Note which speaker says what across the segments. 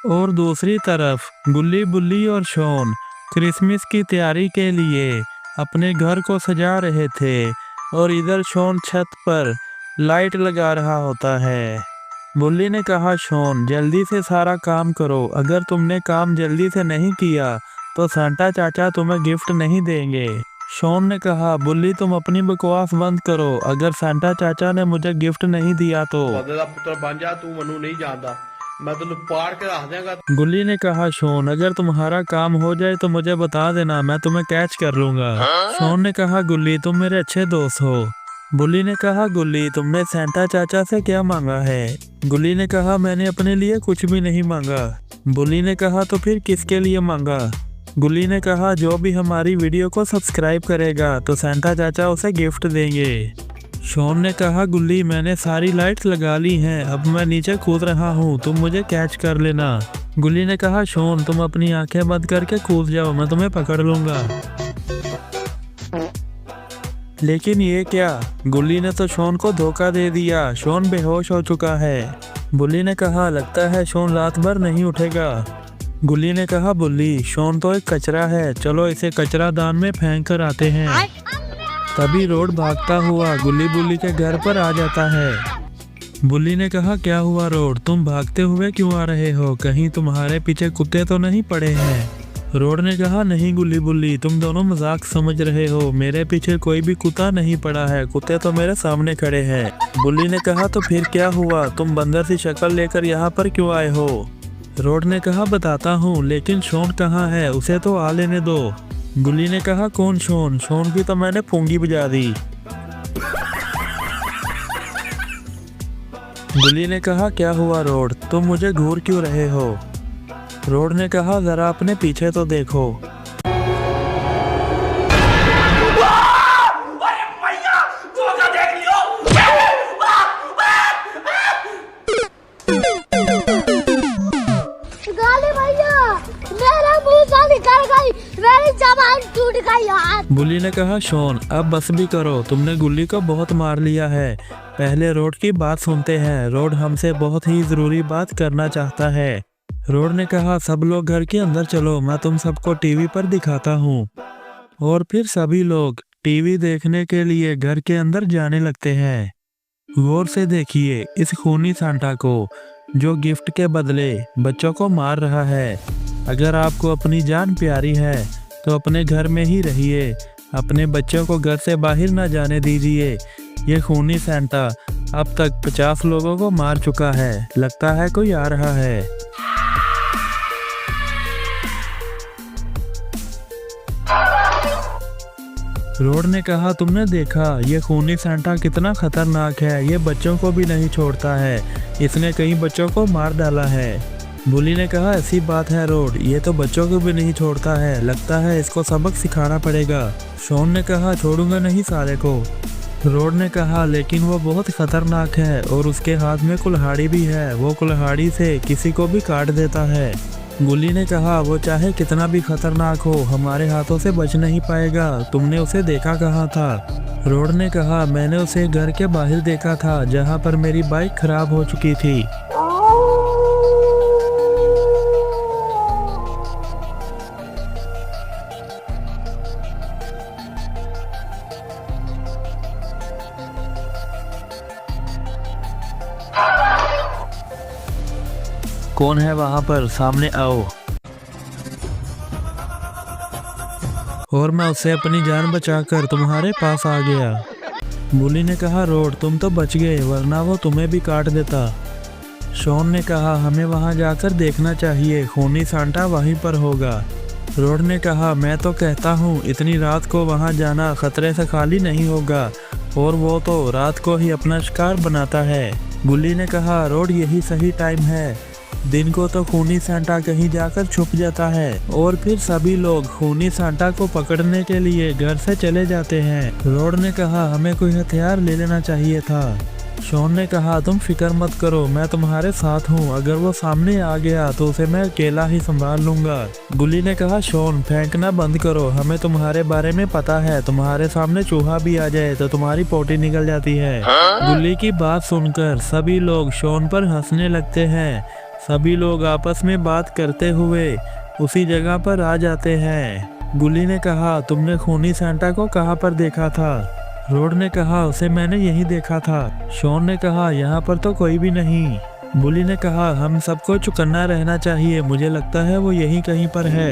Speaker 1: और दूसरी तरफ गुल्ली बुल्ली और शॉन क्रिसमस की तैयारी के लिए अपने घर को सजा रहे थे और इधर शॉन छत पर लाइट लगा रहा होता है। बुल्ली ने कहा, शॉन जल्दी से सारा काम करो, अगर तुमने काम जल्दी से नहीं किया तो सांता चाचा तुम्हें गिफ्ट नहीं देंगे। शॉन ने कहा, बुल्ली तुम अपनी बकवास बंद करो, अगर सांता चाचा ने मुझे गिफ्ट नहीं दिया तो।
Speaker 2: पुत्र बन जा, तू मनु नहीं जानता, मैं तेन पाड़ के रख देगा।
Speaker 1: गुल्ली ने कहा, शॉन अगर तुम्हारा काम हो जाए तो मुझे बता देना, मैं तुम्हें कैच कर लूंगा। शॉन ने कहा, गुल्ली तुम मेरे अच्छे दोस्त हो। बुल्ली ने कहा, गुल्ली तुमने सांता चाचा से क्या मांगा है? गुल्ली ने कहा, मैंने अपने लिए कुछ भी नहीं मांगा। बुल्ली ने कहा, तो फिर किसके लिए मांगा? गुल्ली ने कहा, जो भी हमारी वीडियो को सब्सक्राइब करेगा तो सांता चाचा उसे गिफ्ट देंगे। शॉन ने कहा, गुल्ली मैंने सारी लाइट्स लगा ली हैं, अब मैं नीचे कूद रहा हूँ, तुम मुझे कैच कर लेना। गुल्ली ने कहा, शॉन तुम अपनी आंखें बंद करके कूद जाओ, मैं तुम्हें पकड़ लूंगा। लेकिन ये क्या, गुल्ली ने तो शॉन को धोखा दे दिया, शॉन बेहोश हो चुका है। बुल्ली ने कहा, लगता है शॉन रात भर नहीं उठेगा। गुल्ली ने कहा, बुल्ली शॉन तो एक कचरा है, चलो इसे कचरा दान में फेंक कर आते हैं। तभी रोड भागता हुआ गुल्ली बुल्ली के घर पर आ जाता है। बुल्ली ने कहा, क्या हुआ रोड, तुम भागते हुए क्यों आ रहे हो, कहीं तुम्हारे पीछे कुत्ते तो नहीं पड़े हैं? रोड ने कहा, नहीं गुल्ली बुल्ली तुम दोनों मजाक समझ रहे हो, मेरे पीछे कोई भी कुत्ता नहीं पड़ा है, कुत्ते तो मेरे सामने खड़े हैं। बुल्ली ने कहा, तो फिर क्या हुआ, तुम बंदर सी शक्ल लेकर यहाँ पर क्यों आए हो? रोड ने कहा, बताता हूँ, लेकिन शॉन कहाँ है, उसे तो आ लेने दो। गुल्ली ने कहा, कौन शॉन? शॉन की तो मैंने पूंगी बजा दी। गुल्ली ने कहा, क्या हुआ रोड, तुम मुझे घूर क्यों रहे हो? रोड ने कहा, जरा अपने पीछे तो देखो। बुल्ली ने कहा, शॉन अब बस भी करो, तुमने गुल्ली को बहुत मार लिया है, पहले रोड की बात सुनते हैं, रोड हमसे बहुत ही जरूरी बात करना चाहता है। रोड ने कहा, सब लोग घर के अंदर चलो, मैं तुम सबको टीवी पर दिखाता हूँ। और फिर सभी लोग टीवी देखने के लिए घर के अंदर जाने लगते हैं। गौर से देखिए इस खूनी सांता को, जो गिफ्ट के बदले बच्चों को मार रहा है। अगर आपको अपनी जान प्यारी है तो अपने घर में ही रहिए, अपने बच्चों को घर से बाहर ना जाने दीजिए। ये खूनी सांता अब तक 50 लोगों को मार चुका है, लगता है कोई आ रहा है। रोड ने कहा, तुमने देखा ये खूनी सांता कितना खतरनाक है, ये बच्चों को भी नहीं छोड़ता है, इसने कई बच्चों को मार डाला है। बुल्ली ने कहा, ऐसी बात है रोड, ये तो बच्चों को भी नहीं छोड़ता है, लगता है इसको सबक सिखाना पड़ेगा। शॉन ने कहा, छोड़ूंगा नहीं सारे को। रोड ने कहा, लेकिन वो बहुत खतरनाक है और उसके हाथ में कुल्हाड़ी भी है, वो कुल्हाड़ी से किसी को भी काट देता है। गुल्ली ने कहा, वो चाहे कितना भी खतरनाक हो, हमारे हाथों से बच नहीं पाएगा, तुमने उसे देखा कहाँ था? रोड ने कहा, मैंने उसे घर के बाहर देखा था, जहाँ पर मेरी बाइक खराब हो चुकी थी। कौन है वहां पर, सामने आओ। और मैं उससे अपनी जान बचाकर तुम्हारे पास आ गया। बुल्ली ने कहा, रोड तुम तो बच गए, वरना वो तुम्हें भी काट देता। शॉन ने कहा, हमें वहां जाकर देखना चाहिए, खूनी सांता वहीं पर होगा। रोड ने कहा, मैं तो कहता हूँ इतनी रात को वहां जाना खतरे से खाली नहीं होगा, और वो तो रात को ही अपना शिकार बनाता है। बुल्ली ने कहा, रोड यही सही टाइम है, दिन को तो खूनी सांता कहीं जाकर छुप जाता है और फिर सभी लोग खूनी सांता को पकड़ने के लिए घर से चले जाते हैं। रोड ने कहा, हमें कोई हथियार ले लेना चाहिए था। शॉन ने कहा, तुम फिक्र मत करो, मैं तुम्हारे साथ हूँ, अगर वो सामने आ गया तो उसे मैं अकेला ही संभाल लूंगा। गुल्ली ने कहा, शॉन फेंकना बंद करो, हमें तुम्हारे बारे में पता है, तुम्हारे सामने चूहा भी आ जाए तो तुम्हारी पोटी निकल जाती है। गुल्ली की बात सुनकर सभी लोग शॉन पर हंसने लगते हैं। सभी लोग आपस में बात करते हुए उसी जगह पर आ जाते हैं। गुल्ली ने कहा, तुमने खूनी सांता को कहाँ पर देखा था? रोड ने कहा, उसे मैंने यही देखा था। शॉन ने कहा, यहाँ पर तो कोई भी नहीं। बुली ने कहा, हम सबको चौकन्ना रहना चाहिए, मुझे लगता है वो यहीं कहीं पर है।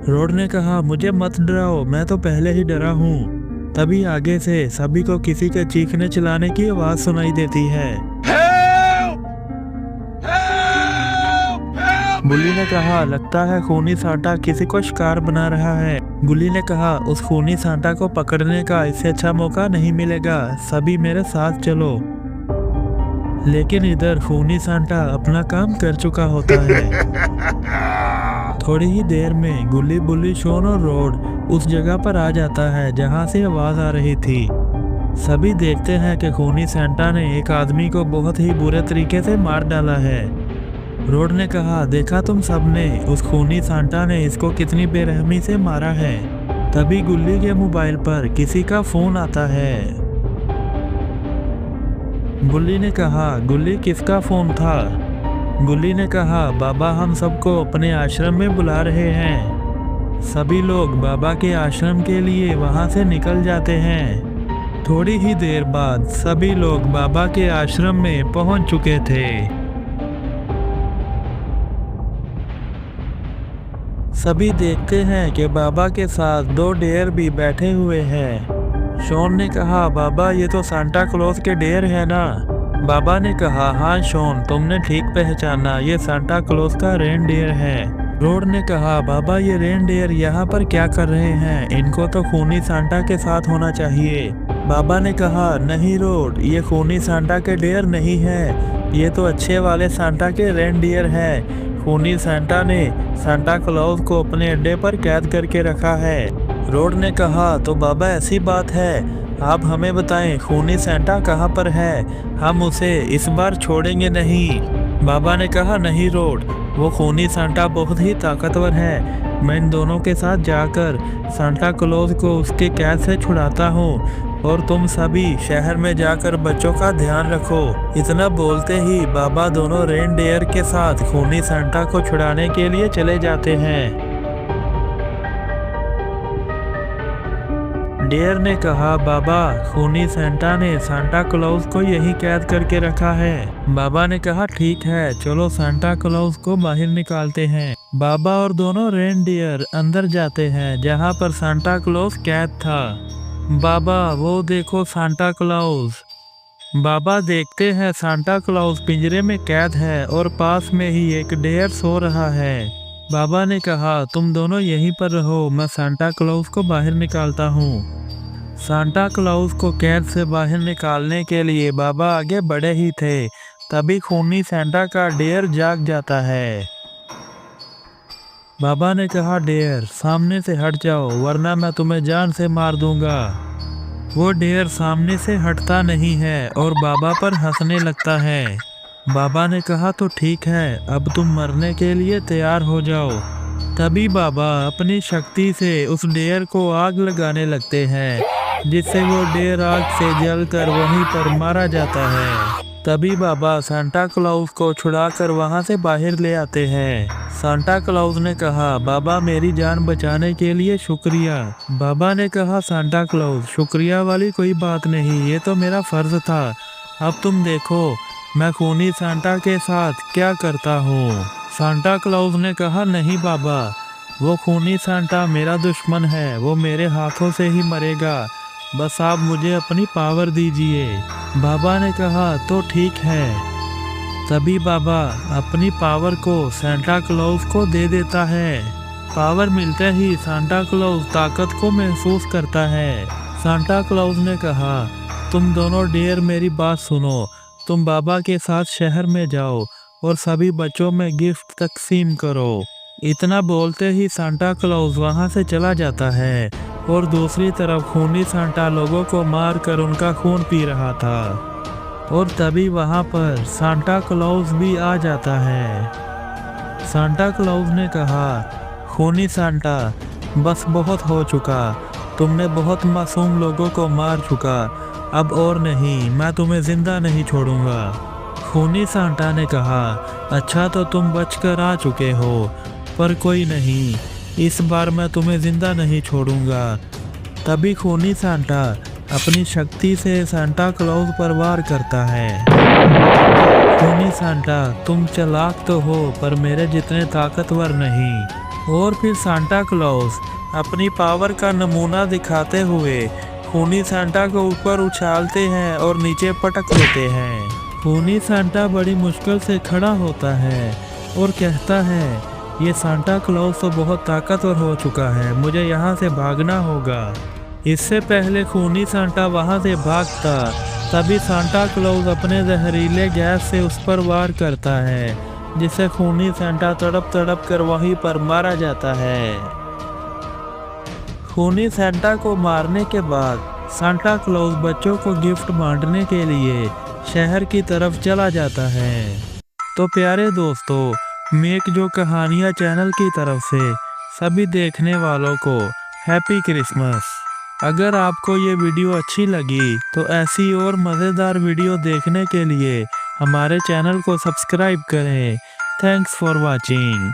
Speaker 1: रोड ने कहा, मुझे मत डराओ, मैं तो पहले ही डरा हूँ। तभी आगे से सभी को किसी के चीखने चिल्लाने की आवाज सुनाई देती है। बुली ने कहा, लगता है खूनी सांता किसी को शिकार बना रहा है। गुल्ली ने कहा, उस खूनी सांता को पकड़ने का इससे अच्छा मौका नहीं मिलेगा, सभी मेरे साथ चलो। लेकिन इधर खूनी सांता अपना काम कर चुका होता है। थोड़ी ही देर में गुल्ली, बुल्ली, शॉन और रोड उस जगह पर आ जाता है जहां से आवाज आ रही थी। सभी देखते हैं कि खूनी सांता ने एक आदमी को बहुत ही बुरे तरीके से मार डाला है। रोड ने कहा, देखा तुम सबने, उस खूनी सांता ने इसको कितनी बेरहमी से मारा है। तभी गुल्ली के मोबाइल पर किसी का फोन आता है। गुल्ली ने कहा, गुल्ली किसका फोन था? गुल्ली ने कहा, बाबा हम सबको अपने आश्रम में बुला रहे हैं। सभी लोग बाबा के आश्रम के लिए वहां से निकल जाते हैं। थोड़ी ही देर बाद सभी लोग बाबा के आश्रम में पहुंच चुके थे। सभी देखते हैं कि बाबा के साथ 2 डेयर भी बैठे हुए हैं। शॉन ने कहा, बाबा ये तो सांता क्लॉज के डेयर है ना? बाबा ने कहा, हाँ शॉन, तुमने ठीक पहचाना, ये सांता क्लॉज का रेनडियर है। रोड ने कहा, बाबा ये रेनडियर यहाँ पर क्या कर रहे हैं? इनको तो खूनी सांता के साथ होना चाहिए। बाबा ने कहा, नहीं रोड, ये खूनी सांता के डेयर नहीं है, ये तो अच्छे वाले सांता के रेनडियर है। खूनी सांता ने सांता क्लॉज को अपने अड्डे पर कैद करके रखा है। रोड ने कहा, तो बाबा ऐसी बात है, आप हमें बताएं खूनी सांता कहाँ पर है, हम उसे इस बार छोड़ेंगे नहीं। बाबा ने कहा, नहीं रोड, वो खूनी सांता बहुत ही ताकतवर है, मैं इन दोनों के साथ जाकर सांता क्लॉज को उसके कैद से छुड़ाता हूँ और तुम सभी शहर में जाकर बच्चों का ध्यान रखो। इतना बोलते ही बाबा दोनों रेनडियर के साथ खूनी सांता को छुड़ाने के लिए चले जाते हैं। डेयर ने कहा, बाबा खूनी सांता ने सांता क्लॉज को यही कैद करके रखा है। बाबा ने कहा, ठीक है, चलो सांता क्लॉज को बाहर निकालते हैं। बाबा और दोनों रेनडियर अंदर जाते हैं जहां पर सांता क्लॉज कैद था। बाबा वो देखो सांता क्लॉज। बाबा देखते हैं सांता क्लॉज पिंजरे में कैद है और पास में ही एक डेयर सो रहा है। बाबा ने कहा, तुम दोनों यहीं पर रहो, मैं सांता क्लॉज को बाहर निकालता हूँ। सांता क्लॉज को कैद से बाहर निकालने के लिए बाबा आगे बढ़े ही थे, तभी खूनी सांता का डेयर जाग जाता है। बाबा ने कहा, डेयर सामने से हट जाओ वरना मैं तुम्हें जान से मार दूंगा। वो डेयर सामने से हटता नहीं है और बाबा पर हंसने लगता है। बाबा ने कहा, तो ठीक है, अब तुम मरने के लिए तैयार हो जाओ। तभी बाबा अपनी शक्ति से उस डेयर को आग लगाने लगते हैं, जिससे वो डेयर आग से जलकर वहीं पर मारा जाता है। तभी बाबा सांता क्लॉज को छुड़ाकर वहां से बाहर ले आते हैं। सांता क्लॉज ने कहा, बाबा मेरी जान बचाने के लिए शुक्रिया। बाबा ने कहा, सांता क्लॉज शुक्रिया वाली कोई बात नहीं, ये तो मेरा फर्ज था। अब तुम देखो मैं खूनी सांता के साथ क्या करता हूँ। सांता क्लॉज ने कहा, नहीं बाबा, वो खूनी सांता मेरा दुश्मन है, वो मेरे हाथों से ही मरेगा, बस आप मुझे अपनी पावर दीजिए। बाबा ने कहा, तो ठीक है। तभी बाबा अपनी पावर को सांता क्लॉज को दे देता है। पावर मिलते ही सांता क्लॉज ताकत को महसूस करता है। सांता क्लॉज ने कहा, तुम दोनों डेयर मेरी बात सुनो, तुम बाबा के साथ शहर में जाओ और सभी बच्चों में गिफ्ट तकसीम करो। इतना बोलते ही सांता क्लॉज वहां से चला जाता है और दूसरी तरफ खूनी सांता लोगों को मार कर उनका खून पी रहा था। और तभी वहां पर सांता क्लॉज भी आ जाता है। सांता क्लॉज ने कहा, खूनी सांता बस बहुत हो चुका, तुमने बहुत मासूम लोगों को मार चुका, अब और नहीं, मैं तुम्हें जिंदा नहीं छोड़ूंगा। खूनी सांता ने कहा, अच्छा तो तुम बचकर आ चुके हो, पर कोई नहीं, इस बार मैं तुम्हें जिंदा नहीं छोड़ूंगा। तभी खूनी सांता अपनी शक्ति से सांता क्लॉज पर वार करता है। खूनी सांता, तुम चालाक तो हो पर मेरे जितने ताकतवर नहीं। और फिर सांता क्लॉज अपनी पावर का नमूना दिखाते हुए खूनी सांता को ऊपर उछालते हैं और नीचे पटक देते हैं। खूनी सांता बड़ी मुश्किल से खड़ा होता है और कहता है, ये सांता क्लॉज तो बहुत ताकतवर हो चुका है, मुझे यहाँ से भागना होगा। इससे पहले खूनी सांता वहाँ से भागता, तभी सांता क्लॉज अपने जहरीले गैस से उस पर वार करता है, जिससे खूनी सांता तड़प तड़प कर वहीं पर मारा जाता है। खूनी सांता को मारने के बाद सांता क्लॉज बच्चों को गिफ्ट बांटने के लिए शहर की तरफ चला जाता है। तो प्यारे दोस्तों, मेक जो कहानियाँ चैनल की तरफ से सभी देखने वालों को हैप्पी क्रिसमस। अगर आपको ये वीडियो अच्छी लगी तो ऐसी और मज़ेदार वीडियो देखने के लिए हमारे चैनल को सब्सक्राइब करें। Thanks for watching.